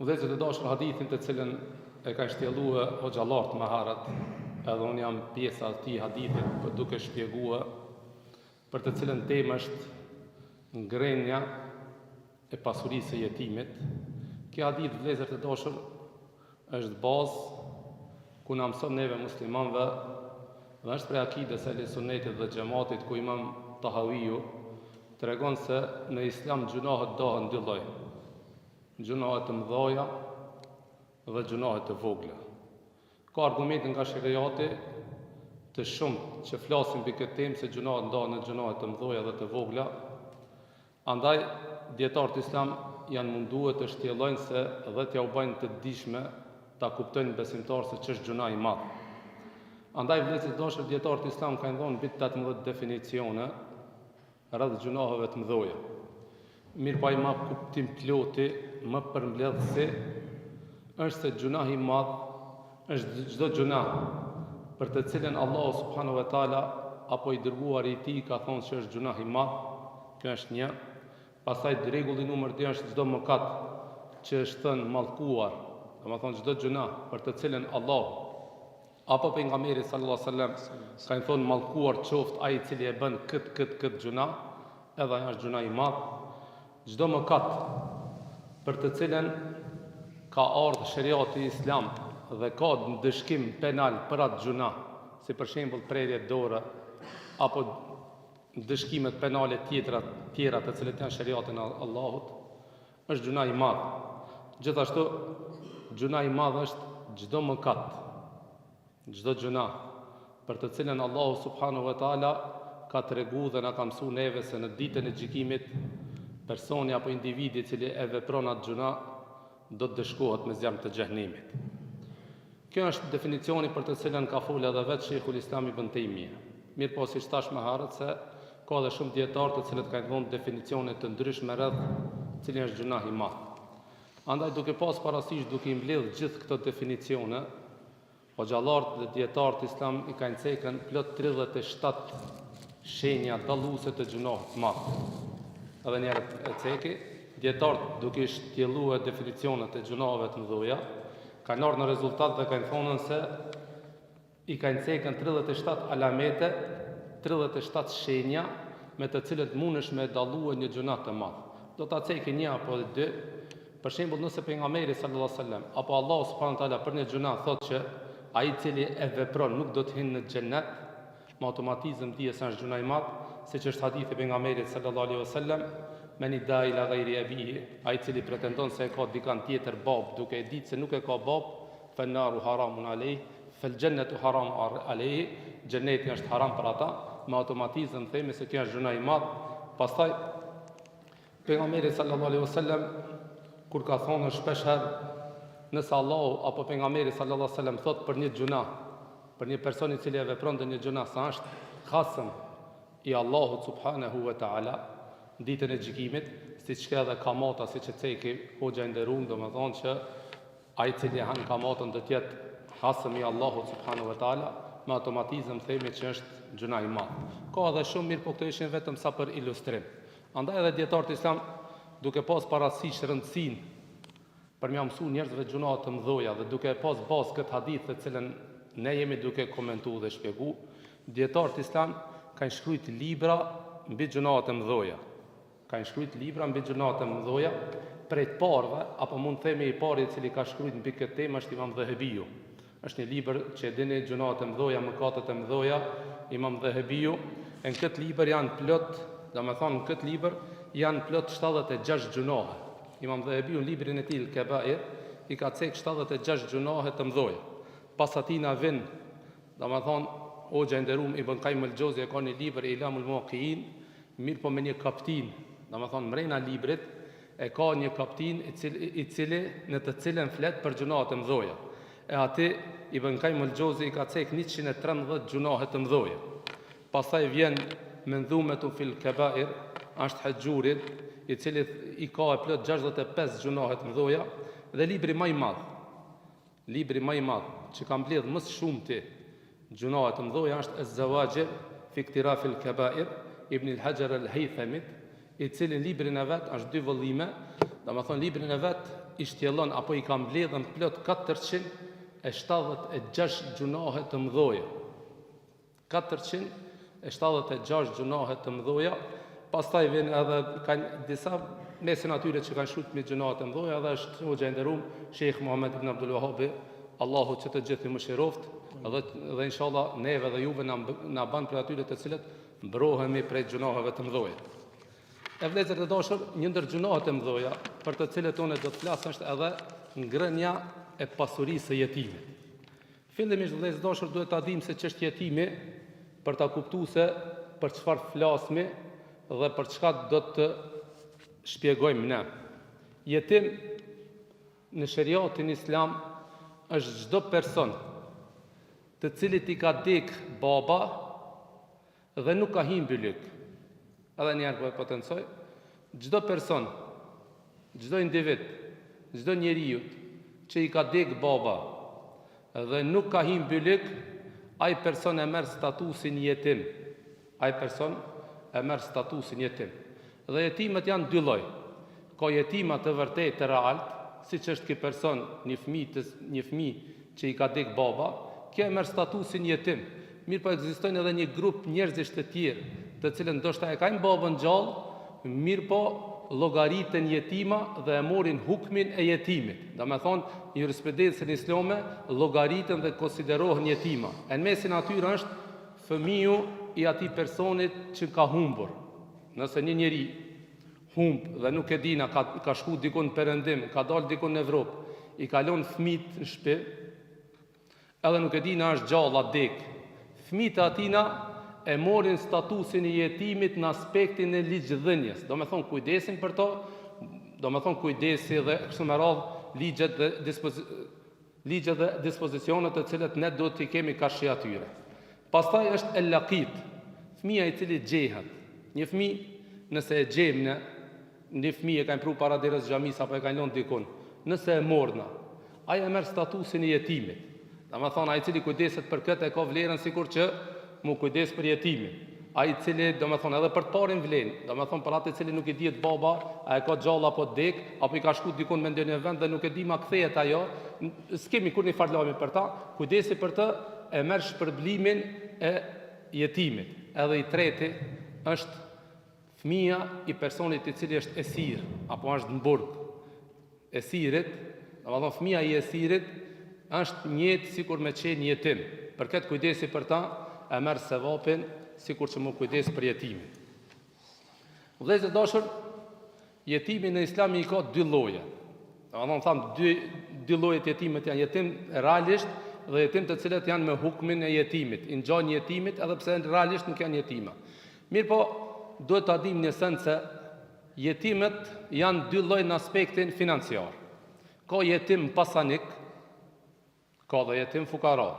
Vëllezër të dashur, hadithin të cilën e ka shtjelluar Hoxha Lart më herët, edhe unë jam pjesa e këtij hadithit për duke shpjeguar, për të cilën temë është ngrenja e pasurisë së jetimit. Kjo hadith, vëllezër të dashur, është bazë ku na mëson neve muslimanëve dhe është prej akides e Sunnetit dhe Xhamatit, ku Imam Tahawiu tregon se në Islam gjunahet dohen dy lloj. Gjunahet të mëdha dhe gjunahet të vogla. Ka argumente nga shariati të shumtë që flasin mbi këtë temë se gjunahet ndahen në gjunahet të mëdha dhe të vogla. Andaj dietarët islam janë munduar të shtjellojnë se dhe t'ja u bëjnë të dishme ta kuptojnë besimtarë se ç'është gjuna i madh. Andaj vëllezër të dashur, dietarët islam kanë dhënë mbi 18 definicione rreth gjunaheve të mëdha. Mirë pa i ma kuptim ploti, më përmbledhësi, është se gjunah i madh është çdo gjunah për të cilën Allahu subhanahu wa taala apo i dërguari i tij ka thonë se është gjunah i madh. Kjo është një. Pastaj rregulli numër 2 është çdo mëkat që është thënë mallkuar, domethënë çdo gjunah për të cilën Allahu apo pejgamberi sallallahu alaihi wasallam kanë thonë mallkuar qoftë ai i cili e bën këtë gjunah, edhe ajo është gjunah i madh. Çdo mëkat për të cilën ka ardhur shariati islam dhe ka ndëshkim penal për atë gjunah, si për shembull prerje dorë apo ndëshkimet penale tjera të cilat janë shariatin e Allahut, është gjunah i madh. Gjithashtu gjunah i madh është çdo mëkat, çdo gjunah për të cilën Allahu subhanahu wa taala ka treguar dhe na ka mësuar neve se në ditën e gjykimit personi apo individi i cili e vepron atë gjunah do të dëshkohet me zjarr të xhenemit. Kjo është definicioni për të cilën ka folur edhe vetë Sheikhul Islam Ibn Taymija. Mirë po, siç thash më herët, se ka edhe shumë dietarë të cilët kanë dhënë definicione të ndryshme rreth cili është gjunah i madh. Andaj duke pas parasysh, duke i mbledh gjithë këto definicione, hoxhallarët dhe dietarët islam i kanë cekën plot 37 shenja dalluese të gjunahit të madh. Edhe njerët e ceki, dietarët duke shtjelluar definicionet e gjunaheve të mëdha, kanë ardhur në rezultat dhe kanë thonë se i kanë cekën 37 alamete, 37 shenja me të cilët mundesh me dalluar një gjunah të madh. Do ta cekë një apo dy. Për shembull, nëse pejgamberi sallallahu alaihi wasallam apo Allahu subhanahu wa taala për një gjunah thotë që ai i cili e vepron nuk do të hyjë në xhenet, me automatizëm dihet se është gjunah i madh, siç është hadithi pejgamberit sallallahu alaihi wasallam, men ida ila ghairi abihi, ai i cili pretendon se e ka dikant tjetër bab, duke e ditë se nuk e ka bab, fa naru haramun alayhi, fal jannatu haramun alayhi, xheneti është haram për ata, me automatizëm themi se kjo është gjunah i madh. Pastaj pejgamberi sallallahu alaihi wasallam kur ka thonë shpesh herë, nëse Allahu apo pejgamberi sallallahu alaihi wasallam thot për një gjunah, për një person i cili e vepron një gjunah, sa është khasëm i Allahut subhanahu wa taala ditën e gjykimit, siç ka edhe kamata, siç e ceki hoxha i nderuar, domethënë që ai i cili han kamatën do të jetë khasëm i Allahut subhanahu wa taala, me automatizëm themi që është gjunah i madh. Ka edhe shumë mirë, po këto ishin vetëm sa për ilustrim. Andaj edhe dietarët islam duke pas parasysh rëndësinë për m'ia mësuar njerëzve gjunahet të mëdha dhe duke pas bazë këtë hadith të cilën ne jemi duke komentuar dhe shpjeguar, dietarët islam kanë shkruajt libra mbi gjunahet të mëdha. Kanë shkruajt libra mbi gjunahet të mëdha, prej të parëve, apo mund të themi i pari i cili ka shkruajt mbi këtë temë është Imam Dhahabiu. Është një libër që e dini, gjunahet të mëdha, mëkatet e mëdha, Imam Dhahabiu. Në këtë libër janë plot, domethënë në këtë libër janë plot 76 gjunahe. Imam Dhahabiu në librin e tij Al-Kabair i ka cek 76 gjunahe të mëdha. Pas atij na vin, domethënë hoxha i nderuar Ibn Qayyim al-Jawzi ka një libër Ilamul Muwaqqi'in, mirë po me një kaptin, domethënë mrena librit e ka një kaptin i cili në të cilën flet për gjunahet të mëdha. E aty Ibn Qayyim al-Jawzi ka cek 113 gjunahe të mëdha. Pastaj vjen Mendhumatu fil Kabair, është Hexhurit, i cili i ka plot 65 gjunahe të mëdha, dhe libri më i madh që ka mbledh më shumti gjunahe të mëdha është Az-Zawajir fi Iktiraf al-Kabair Ibn al-Hajar al-Haythami, i cili librin e vet është 2 vëllime, domethënë librin e vet i shtjellon apo i ka mbledhën plot 476 gjunahe të mëdhoja. 476 gjunahe të mëdhoja. Pastaj vjen edhe kanë disa mesin atyre që kanë shkruar me gjunahe të mëdhoja, edhe është hoxha i nderuar Sheikh Muhammed ibn Abdul Wahhab, Allahu që të gjithë i mëshiroft, dhe inshallah neve dhe juve na ban për atyre të cilët mbrohemi prej gjunaheve të mëdhoja. E vëllezër të dashur, një ndër gjunahet e mëdhoja për të cilët unë do të flas është edhe ngrënia e pasurisë së jetimit. Fillimisht vëllezër të dashur duhet ta dimë se ç'është jetimi për ta kuptuar se për çfarë flasmi dhe për çka do të shpjegojmë ne. Jetim në shariatin islam është çdo person të cilit i ka dek baba dhe nuk ka hyrë mbyllëk. Edhe njerë po e potencoj, çdo person, çdo individ, çdo njeriu që i ka dek baba dhe nuk ka hyrë mbyllëk, ai person e merr statusin jetim. Ai person e merr statusin jetim. Dhe jetimet janë dy lloj. Ka jetima të vërtetë të realt, siç është ky person, një fëmijë që i ka dek baba, kjo e merr statusin jetim. Mirë po ekzistojnë edhe një grup njerëzish të tjerë, të cilën ndoshta e kanë babën gjallë, mirë po llogaritën jetima dhe e morin hukmin e jetimit. Domethënë, jurisprudencën islame llogaritën dhe konsiderohen jetima. E në mesin atyre është fëmiu i atij personit që ka humbur. Nëse një njeri humb dhe nuk e dina, ka shku dikun në perëndim, ka dalë dikun në Evropë, i kalon fëmijët në shtëpi, edhe nuk e dina është gjallë atë dek. Fëmijët atina e morin statusin e jetimit në aspektin e ligjdhënies. Do me thonë kujdesin për to, do me thonë kujdesi dhe kështu me radhë ligjet dhe dispozicionet të cilët ne do t'i kemi karshi atyre. Pastaj është el laqit, fëmija i cili gjehet. Një fëmijë, nëse e gjemne, një fëmijë e ka pru para derës xhamis apo e ka lënë dikun, nëse e morna, ai e merr statusin e jetimit. Do me thonë ai i cili kujdeset për këtë e ka vlerën sikur që mu kujdes për jetimin. Ai i cili, do me thonë, edhe për të parin vlen, do me thonë për atë i cili nuk i dihet baba, a e ka gjallë apo dek, apo i ka shku dikun me ndonjë vend dhe nuk e di ma kthehet ajo, s'kemi kur një farlami për ta, kujdesi për të e merr shpërblimin e jetimit. Edhe i treti është fëmia i personit i cili është esir, apo është në burg. Esirit, do me thonë fëmia i esirit është njëtë sikur me qenë jetim. Për këtë kujdesi për ta, e merr sevapin sikur që mu kujdes për jetimin. Vëllezër të dashur, jetimi në Islam i ka dy lloje. Domethënë tham dy llojet jetimet janë jetim realisht dhe jetim të cilët janë me hukmin e jetimit, i ngjajnë jetimit edhe pse realisht nuk janë jetima. Mirë po, duhet ta dimë në esencë se jetimet janë dy lloj në aspektin financiar. Ka jetim pasanik, ka dhe jetim fukara.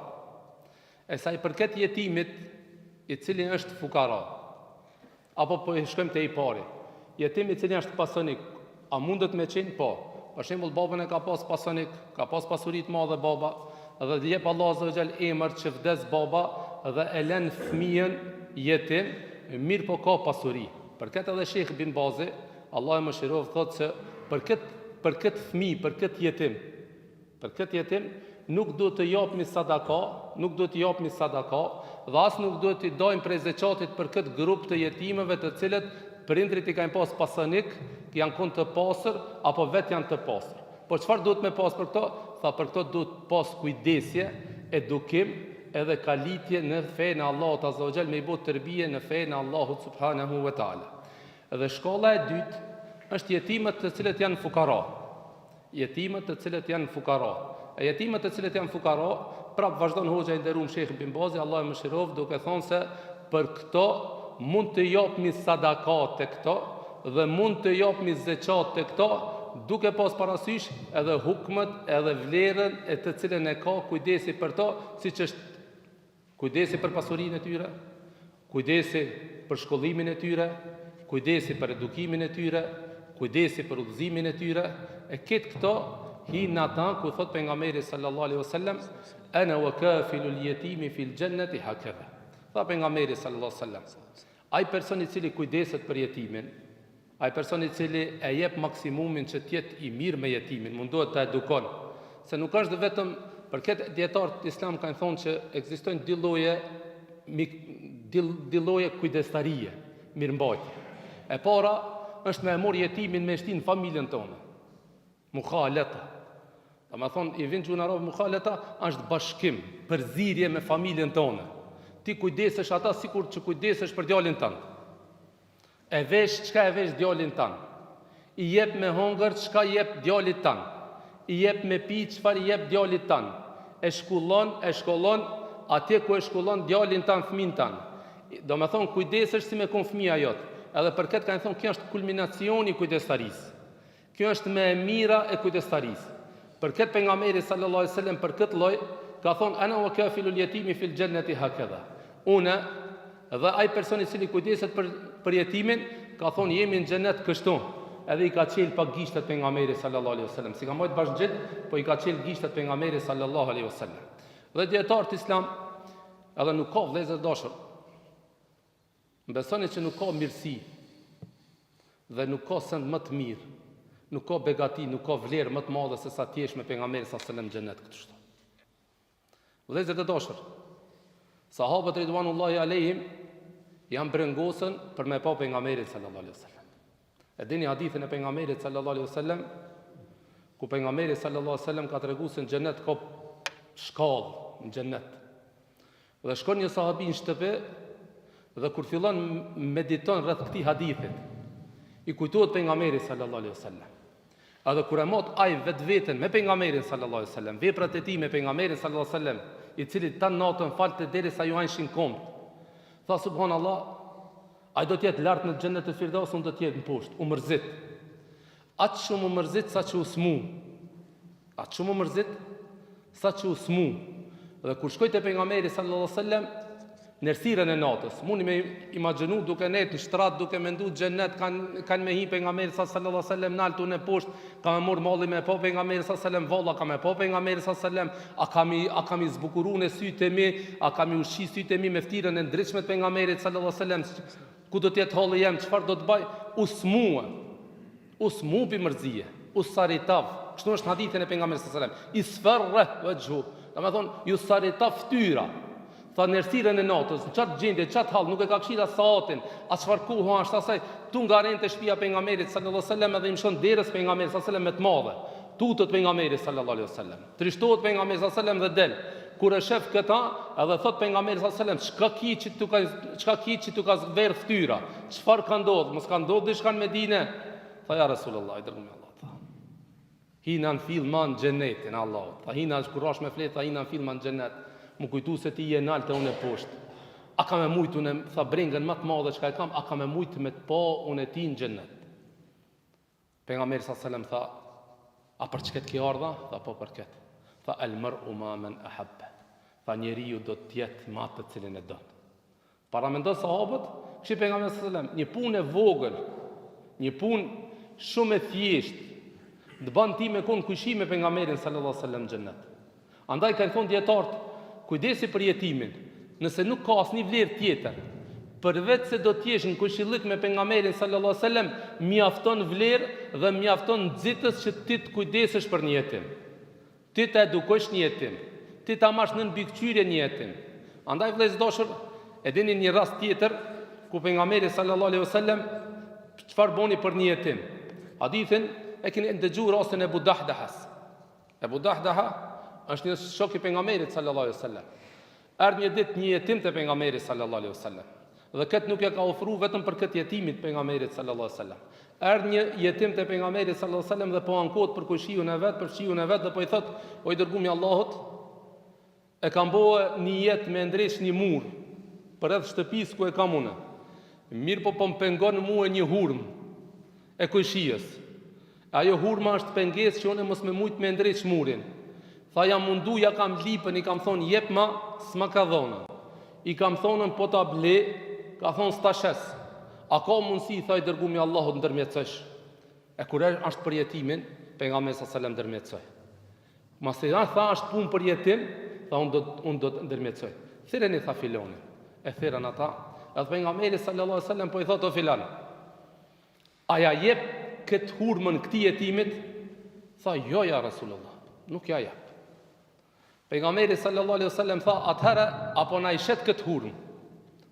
E sa i përket jetimit i cili është fukara, apo po i shkojmë te i pari, jetimi i cili është pasonik, a mundet me qenë? Po. Për shembull, babën e ka pas pasonik, ka pas pasuri të madhe baba, dhe jep Allah azza wa jall emër që vdes baba dhe e lën fëmijën jetim, mirë po ka pasuri. Për këtë edhe Sheikh Bin Bazi, Allah e mëshiroft, thotë se për këtë fëmijë, për këtë jetim, nuk do të japni sadaka, dhe as nuk do t'i dajmë prej zeqatit për këtë grup të jetimeve të cilët prindrit i kanë pas pasonik, janë kon të pasër, apo vetë janë të pasër. Por çfarë duhet me pas për këto? Tha për këto duhet pas kujdesje, edukim, edhe kalitje në fejnë e Allahut azza wa jall, me i bot tërbije në fejnë e Allahut subhanahu wa taala. Edhe shkolla e dytë është jetimet të cilët janë fukara. Jetimet të cilët janë fukara. E jetimet të cilët janë fukara, prap vazhdon hoxha i nderuar Sheikh Bin Bazi, Allah e mëshiroft, duke thonë se për këto mund të japni sadakat të këto dhe mund të japni zeqat të këto, duke pas parasysh edhe hukmet, edhe vlerën e të cilën e ka kujdesi për to, siç është kujdesi për pasurinë e tyre, kujdesi për shkollimin e tyre, kujdesi për edukimin e tyre, kujdesi për udhëzimin e tyre, e këtë këto hinë ata ku thot pejgamberi sallallahu alaihi wasallam, ana wa kafilul yatimi fil jannati hakadha. Tha pejgamberi sallallahu alaihi wasallam, ai person i cili kujdeset për jetimin, ai person I cili e jep maksimumin që t'jetë I mirë me jetimin, mundohet të edukon. Se nuk është vetëm, për këtë dietarët islam kanë thonë që ekzistojnë dy lloje kujdestarie, mirëmbajtje. E para është me marr jetimin me shtin familjen tonë. Mukhalata. Më thonë, I vjen gjuna arabë mukhalata, është bashkim, përzirje me familjen tonë. Ti kujdesesh ata sikur që kujdesesh për djalin tënd. E vesh çka e vesh djalin tënd. I jep me hongër çka jep djalit tënd. I jep me pi çfarë jep djalit tënd. E shkollon atje ku e shkollon djalin tënd, fëmin tënd. Do me thonë, kujdesesh si me kon fëmia jot. Edhe për këtë kanë thonë, kjo është kulminacioni I kujdestarisë. Kjo është me e mira e kujdestarisë. Për këtë pejgamberi sallallahu alaihi wasallam për këtë lloj ka thonë ana wa kafilul yatimi fil jannati hakadha. Unë dhe ai person I cili kujdeset për jetimin ka thonë jemi në xhenet kështu. Edhe I ka qel pak gishtat pejgamberit sallallahu alaihi wasallam. Si ka marrë bashkëgjit, po I ka qel gishtat pejgamberit sallallahu alaihi wasallam. Dhe dietarët islam edhe nuk ka vëllezër dashur. Besoni që nuk ka mirësi dhe nuk ka send më të mirë. Nuk ka begati, nuk ka vlerë më të madhe se sa t'jesh me pejgamberin sallallahu alaihi wasallam në xhenet kështu. Vëllezër të dashur, sahabët ridwanullahi alejhim janë brengosën për me pa pejgamberin sallallahu alaihi wasallam. E dini hadithin e pejgamberit sallallahu alaihi wasallam, ku pejgamberi sallallahu alaihi wasallam ka treguar se në xhenet ka shkallë në xhenet. Dhe shkon një sahabi në shtëpi dhe kur fillon mediton rreth këtij hadithit, I kujtohet pejgamberi sallallahu alaihi wasallam. Edhe kur e mot ai vetveten me pejgamberin sallallahu alaihi wasallam, veprat e tij me pejgamberin sallallahu alaihi wasallam, I cili tan natën falte derisa ju hanshin komt. Tha subhanallahu, ai do të jetë lart në xhenet e Firdaus, unë do të jetë në poshtë, u mërzit. Atë shumë u mërzit sa që u smu. Atë shumë u mërzit sa që u smu. Dhe kur shkoj te pejgamberi sallallahu alaihi wasallam në errësirën e natës, mundi me imagjinu duke net në shtrat, duke mendu xhenet kanë me hi pejgamberi sallallahu alaihi wasallam naltu në poshtë, ka me marr malli me pa pejgamberi sallallahu alaihi wasallam, valla ka me pa pejgamberi sallallahu alaihi wasallam, a kam I zbukuruar sytë e mi, a kam I ushqi sytë e mi me ftyrën e ndritshme të pejgamberit sallallahu alaihi wasallam, ku do të jetë halli jam, çfarë do të bëj? Usmu bi mërzije, usaritav. Kështu është hadithin e pejgamberit sallallahu alaihi wasallam. Isfarra wajhu. Domethënë, ju saritav ftyra. Tha në errësirën e natës, në çat gjendje, çat hall, nuk e ka këshira saatin, as çfarë kohë është asaj, tu nga rente shtëpia pejgamberit sallallahu alaihi wasallam edhe I mshon derës pejgamberit sallallahu alaihi wasallam me të madhe. Tutët pejgamberit sallallahu alaihi wasallam. Trishtohet pejgamberi sallallahu alaihi wasallam dhe del. Kur e shef këta, edhe thot pejgamberi sallallahu alaihi wasallam, çka ki që tu ka ver ftyra? Çfarë ka ndodhur? Mos ka ndodhur diçka në Medinë? Tha ja Rasulullah, I dërguar Allah. Hina në filman xhenetin Allah. Tha hina kurash me flet, tha hina në filman xhenet. Më kujtu se ti je naltë e unë e poshtë. A ka me mujtë unë, tha brengën më të madhe që ka e kam, a ka me mujtë me të pa unë e ti në xhenet. Pejgamberi sallallahu alaihi wasallam tha, a për çket ke ardha? Tha po për këtë. Tha el mar'u ma man ahabba. Tha njeriu do të jetë me atë të cilin e don. Para mendon sahabët, kishte pejgamberi sallallahu alaihi wasallam një punë e vogël, një punë shumë e thjeshtë, të bën ti me kon kushim me pejgamberin sallallahu alaihi wasallam në xhenet. Andaj kanë thonë dietarët, kujdesi për jetimin, nëse nuk ka asnjë vlerë tjetër, përveç se do të jesh në këshillik me pejgamberin sallallahu alaihi wasallam, mjafton vlerë dhe mjafton nxitës që ti të kujdesesh për një jetim. Ti të edukosh një jetim, ti ta marrësh në mbikëqyrje një jetim. Andaj vëllezër dashur, e dini një rast tjetër ku pejgamberi sallallahu alaihi wasallam çfarë boni për një jetim. Hadithin e keni dëgjuar rastin e Abu Dahdahas. Abu Dahdaha është një shok I pejgamberit sallallahu alaihi wasallam. Erdhi një ditë një jetim te pejgamberi sallallahu alaihi wasallam. Dhe këtë nuk ja ka ofruar vetëm për këtë jetimit pejgamberit sallallahu alaihi wasallam. Erdhi një jetim te pejgamberi sallallahu alaihi wasallam dhe po ankohet për kushiun e vet, për fshiun e vet dhe po I thot: "O I dërguar I Allahut, e kam bëu një jetë me ndresh një mur përreth shtëpisë ku e kam unë. Mirë po më pengon mua një hurmë e kushijës. Ajo hurma është pengesë që unë mos më mujt me ndresh murin. Tha jam mundu, ja kam lipën, I kam thonë jep ma, s'ma ka dhona. I kam thonën po ta ble, ka thonë s'ta shes. A ka mundësi, tha I dërguar I Allahut ndërmjetësosh. E kur është për jetimin, pejgamberi sallallahu alaihi wasallam ndërmjetësoi. Masi tha është punë për jetim, tha unë do të ndërmjetësoj. Thirreni tha filonin. E thirrën ata, edhe pejgamberi sallallahu alaihi wasallam po I thotë o filan. a ja jep këtë hurmën këtij jetimit? Tha, jo ja Rasulullah, nuk ja jep. Pejgamberi sallallahu alaihi wasallam tha, atëherë apo na i shet këtë hurmë,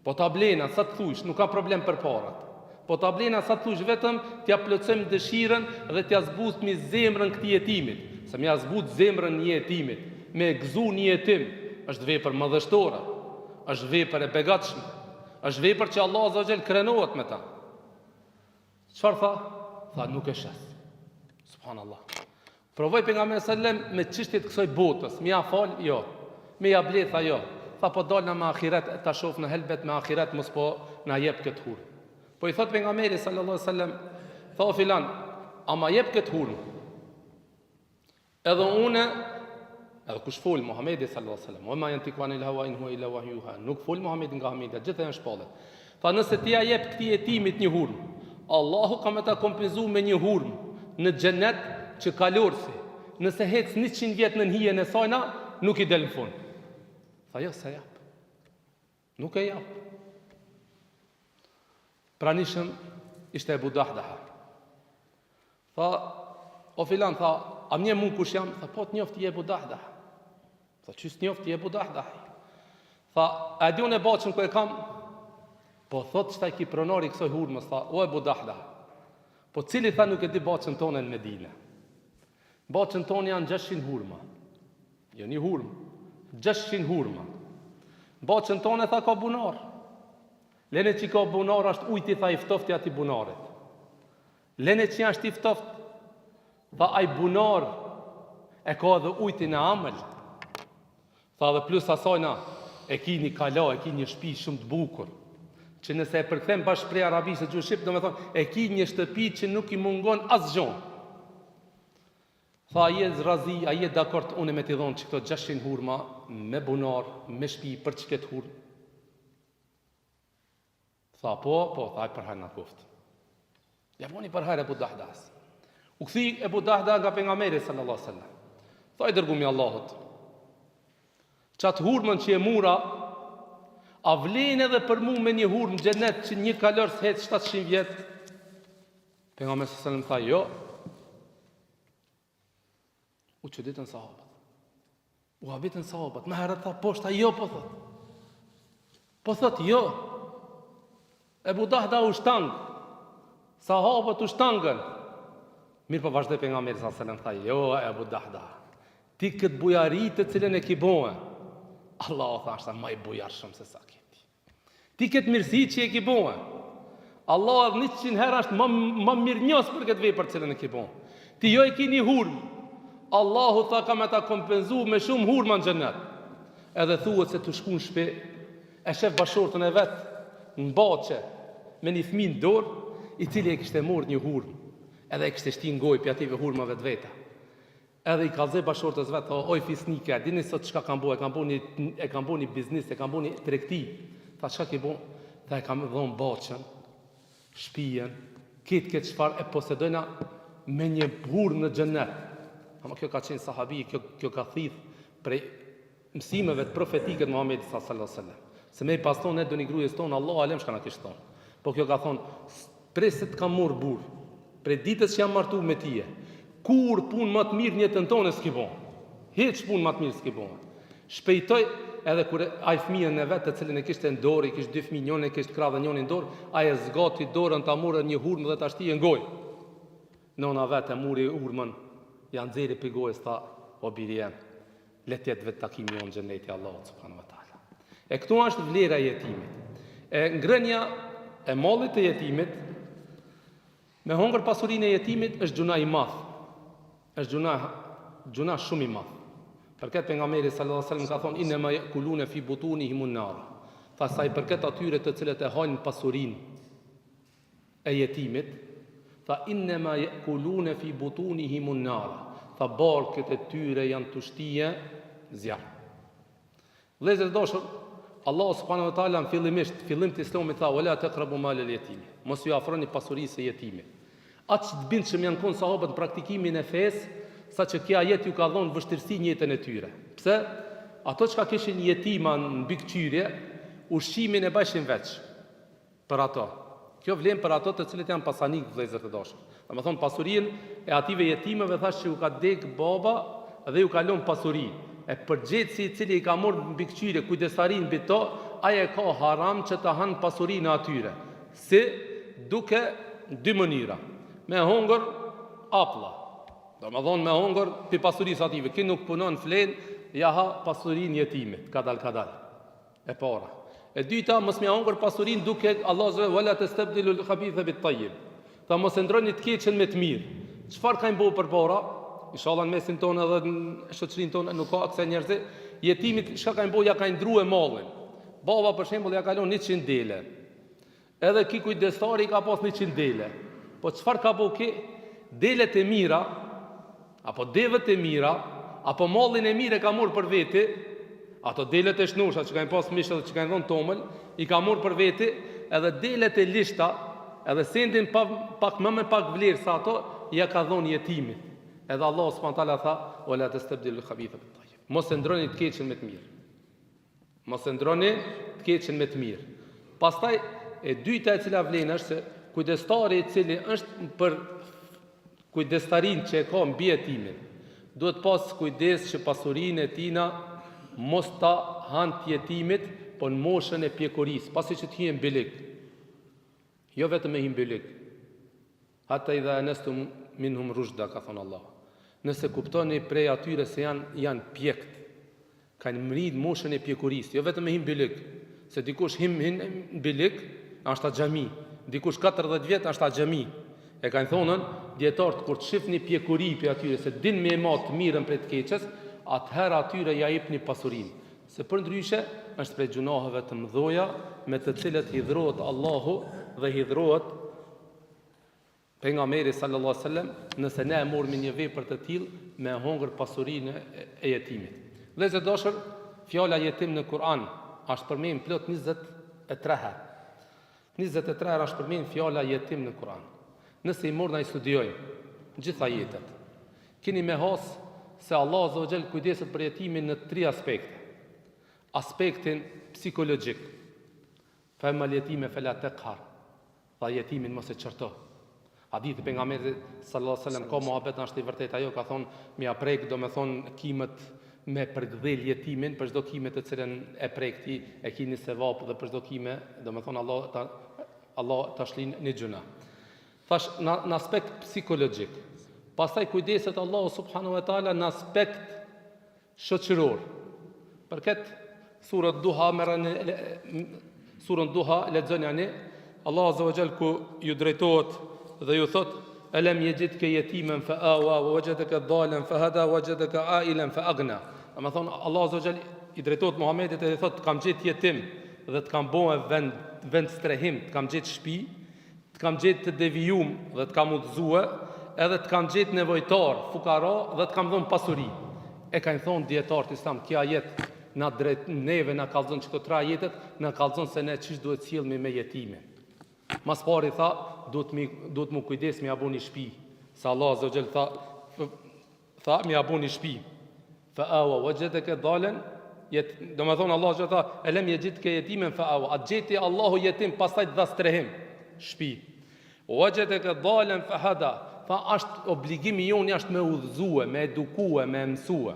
po ta blena sa të thush, nuk ka problem për parat. Po ta blena sa të thush, vetëm t'ja plotësojmë dëshirën dhe t'ja zbutmi zemrën këtij jetimit. Se m'ja zbut zemrën një jetimit, me gëzu një jetim, është vepër madhështore, është vepër e begatshme, është vepër që Allah azza wa jall krenohet me ta. Çfarë tha? Tha, nuk e shes. Subhanallah. Provoj pejgamberi sallallahu alaihi wasallam me çështjet kësaj botës, më ja fal, jo. Me ja bletha, jo. Tha, po dalna me ahiret, ta shoh në helbet me ahiret, mos po na jep këtë hurmë. Po i thot pejgamberi sallallahu alaihi wasallam, tha, o filan, a ma jep këtë hurmë? Edhe une, edhe kush fol Muhamedi sallallahu alaihi wasallam, o ma yantiqu anil hawa in huwa illa wahyuha, nuk fol Muhamedi nga hamida, gjithë janë shpallet. Tha, nëse ti ja jep këtij jetimit një hurmë, Allahu ka me ta kompenzu me një hurmë në xhenet që kalorsi, nëse hec 100 vjet në hijen e sajna, nuk i del në fund. Tha, jo, se jap. Nuk e jap. Pranishëm ishte Ebu Dahdaha. Tha, o filan, tha, a mje mu kush jam? Tha, po të njofti Ebu Dahdaha. Tha, qys njofti Ebu Dahdaha? Tha, a di unë e baqën ku e kam? Po thot qëta i ki pronari kësoj hurmës, tha, o Ebu Dahdaha. Po cili tha nuk e di baqën tonë në Medine? Baqën tonë janë 600 hurma. Jo një hurmë, 600 hurma. Baqën tonë e tha ka bunar. Lene që ka bunar është ujti, tha i ftofti ati bunarit. Lene që janë shti ftoft, tha aj bunar e ka dhe ujti në amël. Tha dhe plus asajna e ki një kala, e ki një shtëpi shumë të bukur, që nëse e përkthem bashkë prej arabisë gjuhë shqip, do me thonë, e ki një shtëpi që nuk i mungon asë gjonë. Tha, a je zrazi, a je dakord unë me t'i dhonë që këto 600 hurma, me bunar, me shtëpi, për që këtë hurmë? Tha, po, tha, i përhajnë në kuftë. Ja poni përhajnë Ebu Dahdas. U këthi Ebu Dahda nga pejgamberi sallallahu alaihi wasallam. Tha, i dërgumi Allahut. Qatë hurmën që e mura, a vlen edhe për mu me një hurmë xhenet që një kalor s'het 700 vjet? Pejgamberi sallallahu alaihi wasallam tha, jo. U që ditën sahabët. U habitën sahabët. Me herët tha, poshta, jo, po thot. Po thot, jo. Ebu Dahda u shtangë. Sahabët u shtangën. Mirë po vazhdoj pejgamberi sallallahu alaihi wasallam tha, jo, Ebu Dahda. Ti këtë bujarit të cilën e ki bohe. Allah o thashta, ma i bujar shumë se sa kjeti. Ti këtë mirësi që e ki bohe. Allah 100 herë është ma mirë njës për këtë vej për cilën e ki bohe. Ti jo e ki një hurmë. Allahu tha ka me ta kompenzu me shumë hurma në xhenet. Edhe thuhet se të shku në shtëpi, e shef bashortën e vet në baçe me një fëmijë në dorë, i cili e kishte marrë një hurmë, edhe e kishte shtin gojë pi ative hurmave të veta. Edhe i kallzoi bashortës vet, oj fisnike, dini sot çka kam bëu, e kam bëu një biznes, e kam bëu një tregti. Tha, çka ke bëu? Tha, e kam dhënë baçën, shtëpinë, këtë çfarë e posedojna me një hurmë në xhenet. Ama kjo ka qenë sahabi, kjo ka thith prej mësimeve të profetike të Muhamedit sallallahu alaihi wasallam. Se me i pas thonë, ne do një grujës tonë, Allah alem shka na kishtë thonë. Po kjo ka thonë, prej se të kam morë burë, prej ditës që jam martu me tije, kur punë më të mirë njëtën tonë s'ki bon. Heq punë më të mirë s'ki bon. Shpejtoj edhe kur ai fëmijën e vetë të cilën e kishte në dorë, i kishte 2 fëmijë, njëri e kishte krah dhe njëri në dorë, ai e zgati dorën ta morë një hurmë dhe ta shtijë në gojë. Nona vetë muri hurmën, janë nxjerrë për gojës, tha, o biri jem, let jetë vetë takimi jonë në xheneti Allahut subhanahu wa taala. E këtu është vlera e jetimit. E ngrënia e mallit të jetimit, me hongër pasurinë e jetimit, është gjuna i madh. Është gjuna shumë i madh. Përket pejgamberi sallallahu alaihi wasallam ka thonë, inma yakuluna fi butunihim an-nar. Tha, sa i përket atyre të cilët e hajnë pasurinë e jetimit, tha, inma yakuluna fi butunihim an-nar. Tha, barkët e tyre janë të shtije zjarr. Vëllezër të dashur, Allah subhanahu wa taala fillim të Islamit tha, wala taqrabu mal al-yatim. Mos ju afroni pasurisë së jetimit. Aq të bindshëm janë qenë sahabët në praktikimin e fesë, saqë kjo ajet ju ka dhënë vështirësi në jetën e tyre. Pse? Ato që kishin jetima në mbikëqyrje, ushqimin e bëshin veç për ato. Kjo vlen për ato të cilët janë pasanik, vëllezër të dashur. Domethënë pasurinë e ative jetimeve thash që u ka dek baba dhe ju ka lënë pasuri. E përgjithësi i cili i ka marrë mbi këqyre kujdestarin mbi to, ai e ka haram që të hanë pasurinë e atyre. Si duke dy mënyra. Me hongër aplla. Domethënë me hongër pi pasurisë ative. Ki nuk punon flen, ja ha pasurinë jetimit, kadal. E para. E dyta, mos me hongër pasurinë duke Allah zë wala tastabdilu al-khabitha bit-tayyib. Ta mos e ndroni të keqen me të mirë. Çfarë kanë bëu përpara? Inshallah në mesin tonë edhe në shoqërinë tonë nuk ka akse njerëz. Jetimit çka kanë bëu, ja kanë ndruar mallin. Baba për shembull ja ka lënë 100 dele. Edhe ki kujdestari ka pas 100 dele. Po çfarë ka bëu ki? Delet e mira apo devët e mira apo mallin e mirë ka marrë për veti. Ato delet e shnusha që kanë pas mishë dhe që kanë dhënë tomël, i ka marrë për veti, edhe delet e lishta, edhe sendin pak më me pak vlerë sa ato, ja ka dhënë jetimit. Edhe Allah subhanahu tha, "Wala tastabdilu al-khabitha bit-tayyib." Mos e ndroni të keqen me të mirë. Mos e ndroni të keqen me të mirë. Pastaj e dyta e cila vlen është se kujdestari i cili është për kujdestarin që e ka mbi jetimin, duhet pas kujdes që pasurinë e tina mos ta hanë jetimit, po në moshën e pjekurisë, pasi që të hien bilik. Jo vetëm me hien bilik. Hatta idha anastum minhum rushda, ka thënë Allah. Nëse kuptoni prej atyre se janë pjekt, kanë mrit moshën e pjekurisë, jo vetëm me hien bilik, se dikush hin bilik, është xhami, dikush 40 vjet është xhami. E kanë thonën dietarët kur të shihni pjekuri pe atyre se din me mat të mirën prej të keqes, atëherë atyre ja jepni pasurinë. Se për ndryshe është prej gjunaheve të mëdhoja me të cilët hidhrohet Allahu dhe hidhrohet pejgamberi sallallahu alaihi wasallam nëse ne e morëm një vepër të tillë me hongër pasurinë e jetimit. Vëllezër të dashur, fjala jetim në Kur'an është përmend plot 23 herë. 23 herë është përmend fjala jetim në Kur'an. Nëse i morna i studiojmë gjitha jetët, keni me has se Allah azza wa jall kujdeset për jetimin në 3 aspekte. Aspektin psikologjik. Fa amma al-yatime fala taqhar. Tha jetimin mos e çorto. Hadithi pejgamberit sallallahu alaihi wasallam ka muhabet është i vërtetë ajo ka thonë mi a prek domethënë kimët me përgdhel jetimin për çdo kime të cilën e prekti e keni sevap dhe për çdo kime domethënë Allah ta shlin në gjuna. Thash në aspekt psikologjik. Pastaj kujdeset Allahu subhanahu wa taala në aspekt shoqëror. Për këtë surën Duha lexoni ani Allah azza wa jall ku ju drejtohet dhe ju thot alam yajidka yatiman fa awa wa wajadaka dhalan fa hada wajadaka ailan fa aghna. Domethënë Allah azza wa jall i drejtohet Muhamedit dhe i thot kam gjetë jetim dhe të kam bënë vend strehim, të kam gjetë shtëpi, të kam gjetë të devijum dhe të kam udhëzuar, edhe të kam gjetë nevojtar, fukara dhe të kam dhënë pasuri. E kanë thonë dietarët islam, kjo jetë na drejt neve na kallzon çka 3 jetët, na kallzon se ne çish duhet sjellmi me jetimin. Mas pari tha, duhet mu kujdes me ja buni shtëpi. Sa Allah azza wa jall tha me ja buni shtëpi. Fa awa wajadaka dhalan, domethënë Allah azza wa tha, "Alam yajidka yatiman fa awa." Atë gjeti Allahu jetim pastaj dha strehim, shtëpi. Wajadaka dhalan fa hada. Tha është obligimi jonë është me udhëzue, me edukue, me mësue.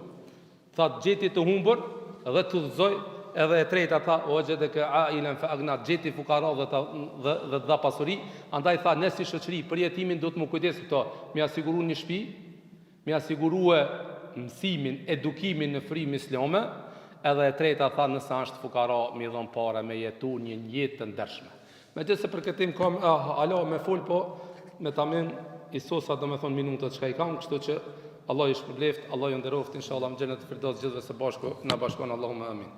Tha gjeti të humbur dhe të udhëzoj, edhe e treta tha wajadaka ailan fa aghna, gjeti fukara dhe dha pasuri. Andaj tha ne si shoqëri për jetimin do të më kujdes këto, me asiguru një shtëpi, me asigurue mësimin, edukimin në frymë islame, edhe e treta tha nëse është fukara mi dhon para me jetu një jetë të ndershme. Megjithëse për këtë tim kam alo me fol po me tamin Isosa do me thonë minutat që ka I kam, kështu që Allah I shpërbleft, Allah ju nderoft, inshallah më gjenet të firdos gjithve së bashku, në bashkon Allahumma amin.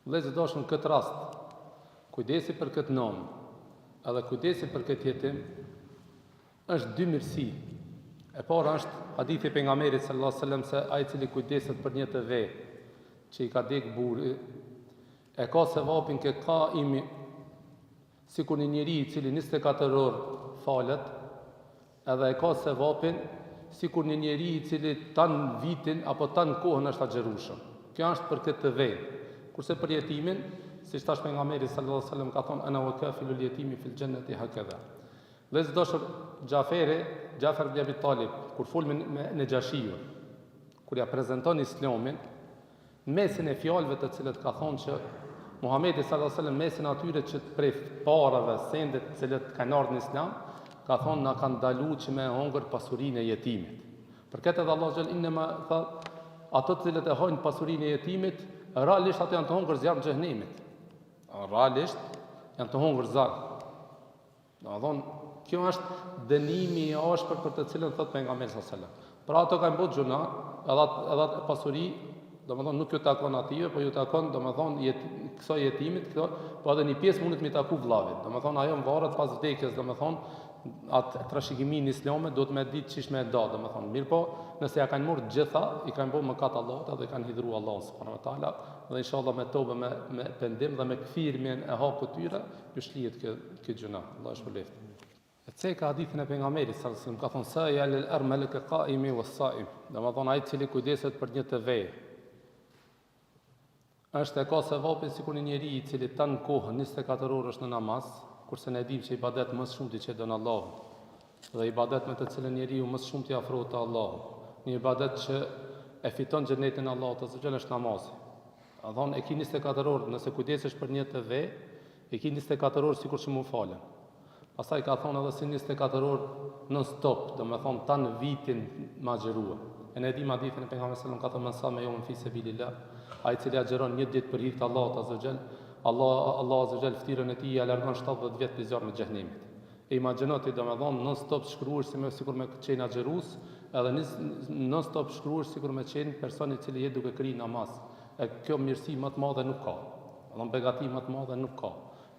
Vëllezër dashur në këtë rast, kujdesi për këtë nom, edhe kujdesi për këtë jetim, është 2 mirësi. E para është hadithi pejgamberit sallallahu alajhi wasallam se ai I cili kujdeset për një të ve, që I ka dek burri, e ka sevapin ke ka imi, sikur një njeri I cili 24 orë falet, edhe e ka sevapin sikur një njeri I cili tan vitin apo tan kohën është agjerueshëm. Kjo është për këtë vend. Kurse për jetimin, si thash pejgamberi sallallahu alaihi wasallam ka thonë ana wa kafilul yatimi fil jannati hakadha. Dhe doshur Xhafer ibn Abi Talib kur fol me Nejashiun, kur ja prezanton Islamin, mesin e fjalëve të cilët ka thonë që Muhamedi sallallahu alaihi wasallam mesin atyre që prej parave, sendet të cilët kanë ardhur në Islam, ka thonë na kanë ndaluar që me hongër pasurinë e jetimit. Për këtë edhe Allah xhel inma tha ato të cilët e hojnë pasurinë e jetimit, realisht ato janë të hongër zjarr në xhenemit. Realisht janë të hongër zjarr. Domethënë kjo është dënimi i ashpër për të cilën thot pejgamberi sallallahu alaihi wasallam. Pra ato kanë bërë gjuna, edhe pasuri, domethënë nuk ju takon atyve, po ju takon domethënë kësaj jetimit, po edhe një pjesë mundet mi taku vllavit. Domethënë ajo varet pas vdekjes, domethënë atë trashëgimin islamet do të më ditë çish më da, domethënë. Mirë po, nëse ja kanë marrë gjitha, i kanë bërë mëkat Allahut dhe kanë hidhur Allahun subhanahu wa taala, dhe inshallah me tobe me pendim dhe me kthirjen e haput tyre, ju shlihet kjo gjuna. Allah e shpëleft. E ceka hadithin e pejgamberit sallallahu alaihi wasallam ka thonë sa yal al-armal ka qaimi was-saim. Domethënë ai i cili kujdeset për një të vejë. Është e ka sevapin sikur një njeri i cili tan kohën 24 orë është në namaz, kurse ne dimë që ibadet më shumë ti që don Allahu. Dhe ibadet me të cilën njeriu më shumë t'i afrohet te Allahu. Një ibadet që e fiton xhenetin e Allahut azza xal është namazi. A thonë e ki 24 orë, nëse kujdesesh për një të vejë, e ki 24 orë sikur që mu falen. Pastaj ka thonë edhe si 24 orë non stop, domethënë tan vitin ma xherua. E ne dimë hadithin e pejgamberit sallallahu alajhi wasallam ka thënë sa me yawm fi sabilillah, ai i cili agjeron një ditë për hir të Allahut azza xal, Allah azza xal ftyrën e tij ja largon 70 vjet për zjarrin e xhenemit. E imagjino ti domethënë non stop shkruar sikur me qenë agjerus, edhe non stop shkruar sikur me qenë person i cili jetë duke krij namaz. E kjo mirësi më të madhe nuk ka. Domethënë begati më të madhe nuk ka.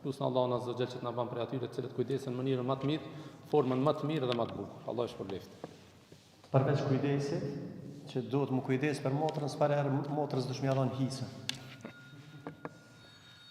Lusë në Allah azza xal që të na bën për atyre të cilët kujdesen në mënyrën më të mirë, formën më të mirë dhe më të bukur. Allah e shpëlbeft. Përveç kujdesit, që duhet më kujdes për motrën, s'pare motrës dëshmi ia dhon hisën.